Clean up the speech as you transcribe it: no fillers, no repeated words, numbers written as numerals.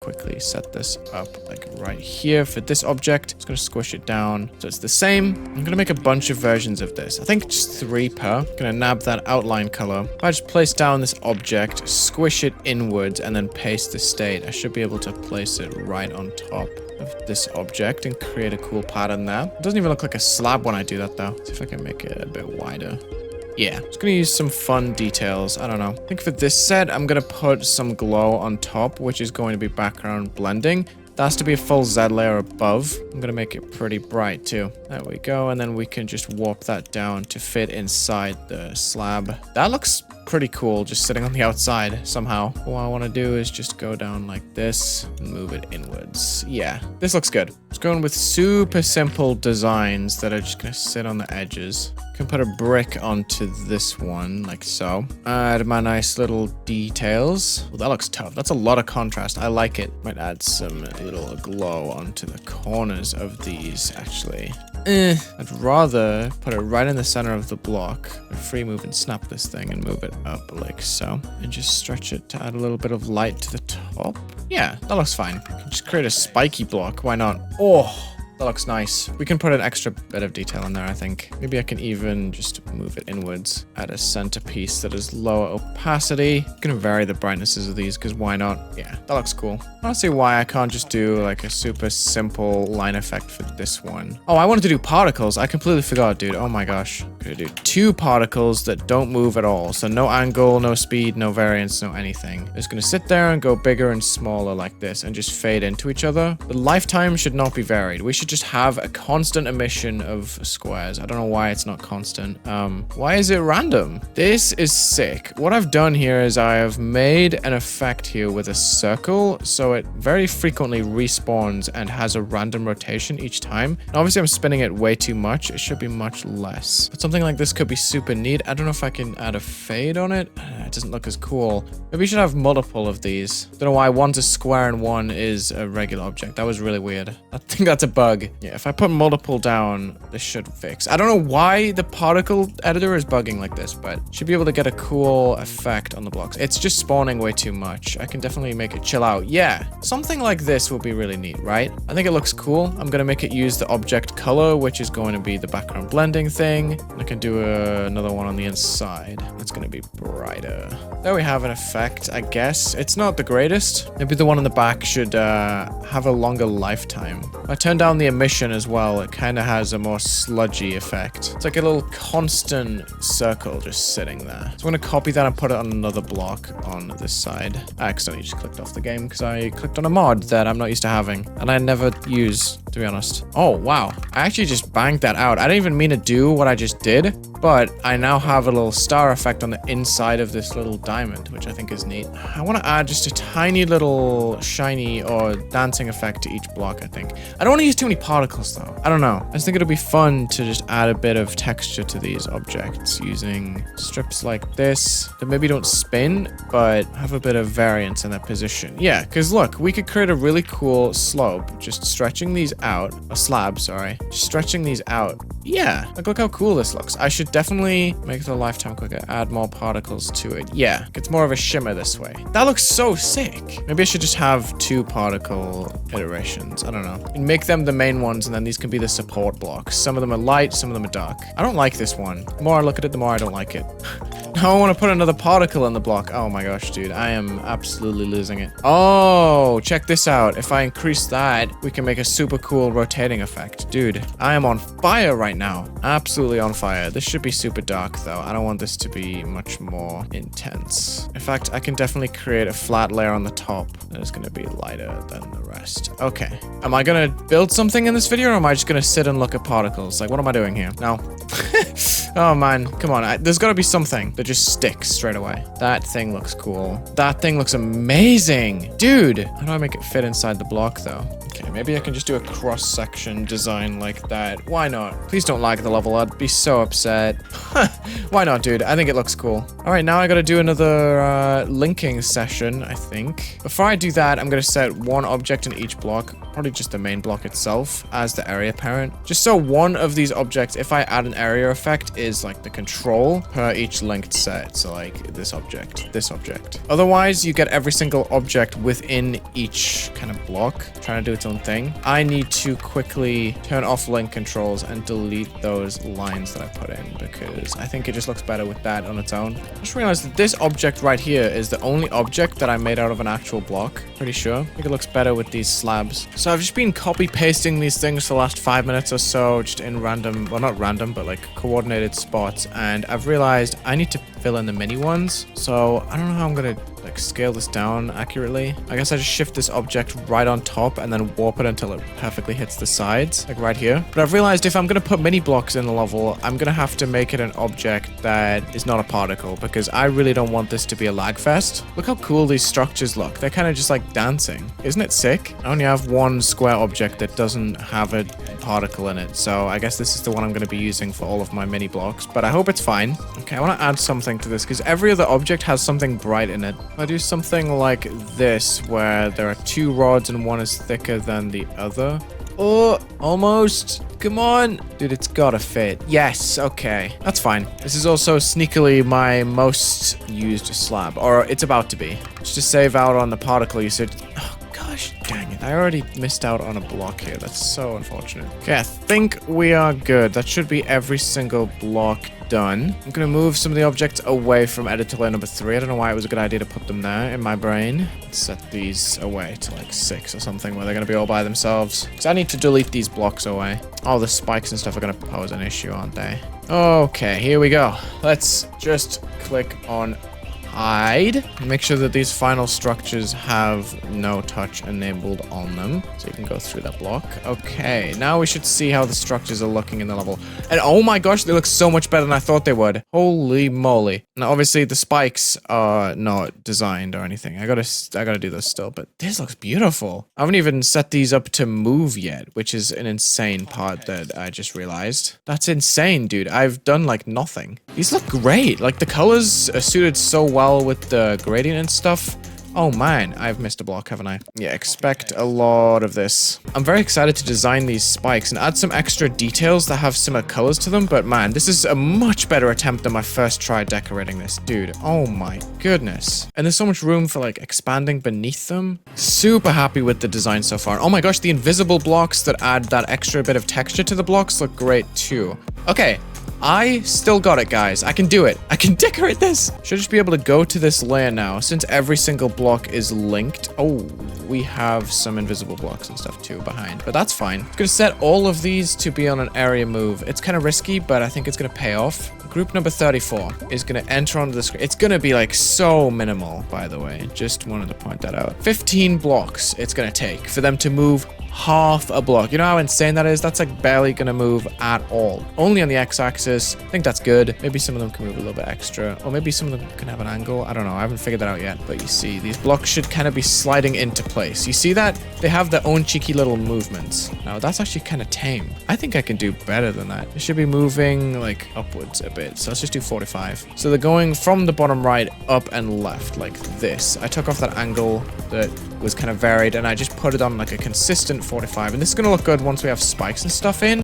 quickly set this up like right here for this object. Just gonna squish it down so it's the same. I'm gonna make a bunch of versions of this. I think just 3 per. Gonna nab that outline color. If I just place down this object, squish it inwards, and then paste the state, I should be able to place it right on top of this object and create a cool pattern there. It doesn't even look like a slab when I do that though. See if I can make it a bit wider. Yeah, just gonna use some fun details. I don't know. I think for this set, I'm gonna put some glow on top, which is going to be background blending. That has to be a full Z layer above. I'm gonna make it pretty bright too. There we go, and then we can just warp that down to fit inside the slab. That looks pretty cool, just sitting on the outside somehow. What I want to do is just go down like this and move it inwards. Yeah, this looks good. Just going with super simple designs that are just gonna sit on the edges. Can put a brick onto this one like so. Add my nice little details. Well, that looks tough. That's a lot of contrast. I like it. Might add some little glow onto the corners of these actually. I'd rather put it right in the center of the block. Free move and snap this thing and move it up like so. And just stretch it to add a little bit of light to the top. Yeah, that looks fine. Just create a spiky block. Why not? Oh, that looks nice. We can put an extra bit of detail in there, I think. Maybe I can even just move it inwards. Add a centerpiece that is lower opacity. I'm gonna vary the brightnesses of these because why not? Yeah, that looks cool. I don't see why I can't just do like a super simple line effect for this one. Oh, I wanted to do particles. I completely forgot, dude. Oh my gosh. I'm gonna do 2 particles that don't move at all. So no angle, no speed, no variance, no anything. I'm just gonna sit there and go bigger and smaller like this and just fade into each other. The lifetime should not be varied. We should just have a constant emission of squares. I don't know why it's not constant. Why is it random? This is sick. What I've done here is I have made an effect here with a circle, so it very frequently respawns and has a random rotation each time. And obviously I'm spinning it way too much. It should be much less. But something like this could be super neat. I don't know if I can add a fade on it. It doesn't look as cool. Maybe we should have multiple of these. Don't know why one's a square and one is a regular object. That was really weird. I think that's a bug. Yeah, if I put multiple down, this should fix. I don't know why the particle editor is bugging like this, but should be able to get a cool effect on the blocks. It's just spawning way too much. I can definitely make it chill out. Yeah, something like this will be really neat, right? I think it looks cool. I'm gonna make it use the object color, which is going to be the background blending thing. I can do another one on the inside. It's gonna be brighter. There we have an effect, I guess. It's not the greatest. Maybe the one on the back should have a longer lifetime. If I turn down the emission as well, it kind of has a more sludgy effect. It's like a little constant circle just sitting there. So I'm going to copy that and put it on another block on this side. I accidentally just clicked off the game because I clicked on a mod that I'm not used to having and I never use, to be honest. Oh, wow. I actually just banged that out. I didn't even mean to do what I just did, but I now have a little star effect on the inside of this little diamond, which I think is neat. I want to add just a tiny little shiny or dancing effect to each block, I think. I don't want to use too many particles though. I don't know. I just think it'll be fun to just add a bit of texture to these objects using strips like this that maybe don't spin, but have a bit of variance in their position. Yeah, because look, we could create a really cool slope, just stretching these out, a slab, sorry, just stretching these out. Yeah, like look how cool this looks. I should definitely make the lifetime quicker, add more particles to it. Yeah, it's more of a shimmer this way. That looks so sick. Maybe I should just have 2 particle iterations. I don't know. And make them the main ones, and then these can be the support blocks. Some of them are light, some of them are dark. I don't like this one. The more I look at it, the more I don't like it. Now I want to put another particle in the block. Oh my gosh, dude. I am absolutely losing it. Oh, check this out. If I increase that, we can make a super cool rotating effect. Dude, I am on fire right now. Absolutely on fire. This should be super dark though. I don't want this to be much more intense. In fact, I can definitely create a flat layer on the top that is going to be lighter than the rest. Okay. Am I going to build something in this video, or am I just going to sit and look at particles? Like, what am I doing here? No. Oh man, come on. There's got to be something that just sticks straight away. That thing looks cool. That thing looks amazing. Dude, how do I make it fit inside the block though? Okay, maybe I can just do a cross-section design like that. Why not? Please don't lag the level. I'd be so upset. Why not, dude? I think it looks cool. All right, now I got to do another linking session, I think. Before I do that, I'm going to set one object in each block. probably just the main block itself as the area parent. Just so one of these objects, if I add an area effect, is like the control per each linked set. So like this object, this object. Otherwise, you get every single object within each kind of block trying to do its own thing. I need to quickly turn off link controls and delete those lines that I put in because I think it just looks better with that on its own. I just realized that this object right here is the only object that I made out of an actual block. Pretty sure. I think it looks better with these slabs. So I've just been copy pasting these things for the last 5 minutes or so, just in random, well not random, but like coordinated spots. And I've realized I need to fill in the mini ones. So I don't know how I'm gonna like scale this down accurately. I guess I just shift this object right on top and then warp it until it perfectly hits the sides, like right here. But I've realized if I'm gonna put mini blocks in the level, I'm gonna have to make it an object that is not a particle because I really don't want this to be a lag fest. Look how cool these structures look. They're kind of just like dancing. Isn't it sick? I only have one square object that doesn't have a particle in it. So I guess this is the one I'm gonna be using for all of my mini blocks, but I hope it's fine. Okay, I wanna add something to this because every other object has something bright in it. I do something like this where there are 2 rods and one is thicker than the other. Oh, almost. Come on. Dude, it's gotta fit. Yes, okay. That's fine. This is also sneakily my most used slab, or it's about to be. Just to save out on the particle usage. Oh, gosh, dang it. I already missed out on a block here. That's so unfortunate. Okay, I think we are good. That should be every single block done. I'm gonna move some of the objects away from editor layer number 3. I don't know why it was a good idea to put them there in my brain. Let's set these away to like 6 or something where they're gonna be all by themselves. Because I need to delete these blocks away. All the spikes and stuff are gonna pose an issue, aren't they? Okay, here we go. Let's just click on hide. Make sure that these final structures have no touch enabled on them. So you can go through that block. Okay, now we should see how the structures are looking in the level. And oh my gosh, they look so much better than I thought they would. Holy moly. Now obviously the spikes are not designed or anything. I gotta do this still, but this looks beautiful. I haven't even set these up to move yet, which is an insane part that I just realized. That's insane, dude. I've done like nothing. These look great. Like the colors are suited so well with the gradient and stuff. Oh man, I've missed a block, haven't I? Yeah, expect a lot of this. I'm very excited to design these spikes and add some extra details that have similar colors to them, but man, this is a much better attempt than my first try decorating this. Dude, oh my goodness. And there's so much room for like expanding beneath them. Super happy with the design so far. Oh my gosh, the invisible blocks that add that extra bit of texture to the blocks look great too. Okay. I still got it, guys. I can do it. I can decorate this. Should just be able to go to this layer now. Since every single block is linked. Oh, we have some invisible blocks and stuff too behind, but that's fine. I'm gonna set all of these to be on an area move. It's kind of risky, but I think it's gonna pay off. Group number 34 is gonna enter onto the screen. It's gonna be like so minimal, by the way. Just wanted to point that out. 15 blocks it's gonna take for them to move half a block. You know how insane that is? That's like barely gonna move at all. Only on the x-axis. I think that's good. Maybe some of them can move a little bit extra, or maybe some of them can have an angle. I don't know. I haven't figured that out yet. But you see, these blocks should kind of be sliding into place. You see that? They have their own cheeky little movements. Now, that's actually kind of tame. I think I can do better than that. It should be moving like upwards a bit. So let's just do 45. So they're going from the bottom right up and left like this. I took off that angle that was kind of varied and I just put it on like a consistent 45, and this is gonna look good once we have spikes and stuff in.